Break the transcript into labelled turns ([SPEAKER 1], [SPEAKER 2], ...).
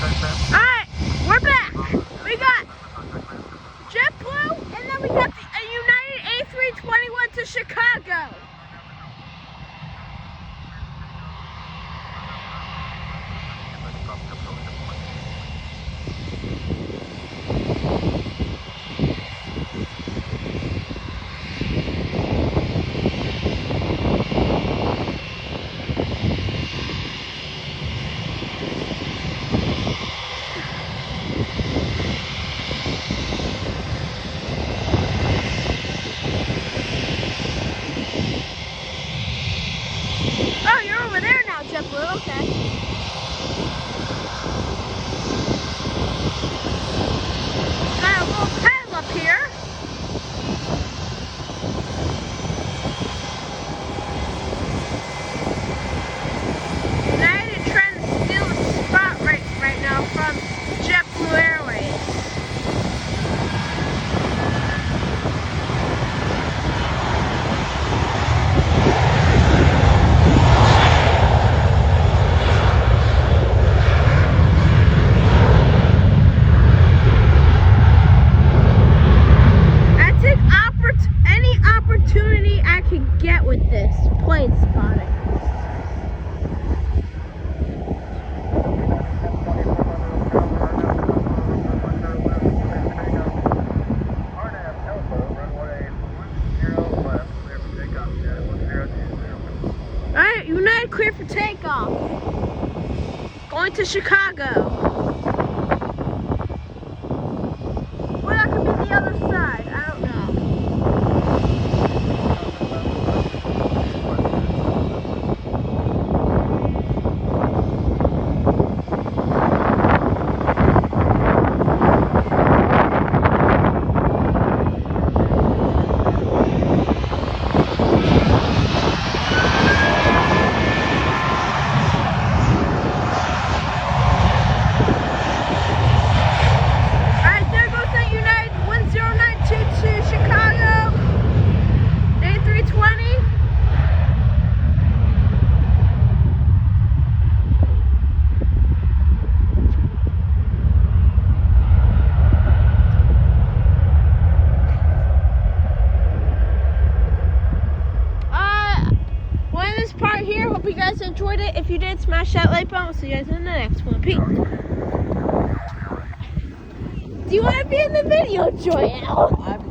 [SPEAKER 1] Alright, we're back. We got JetBlue, and then we got a United A321 to Chicago. Oh, you're over there now, JetBlue. Okay. Got a little pedal up here. United trying to steal a spot right now from JetBlue Airways. Any opportunity I could get with this plane spotting. Alright, United clear for takeoff. Going to Chicago. Or that could be the other side. I don't know. Here, hope you guys enjoyed it. If you did, smash that like button. We'll see you guys in the next one. Peace. Do you want to be in the video, Joelle?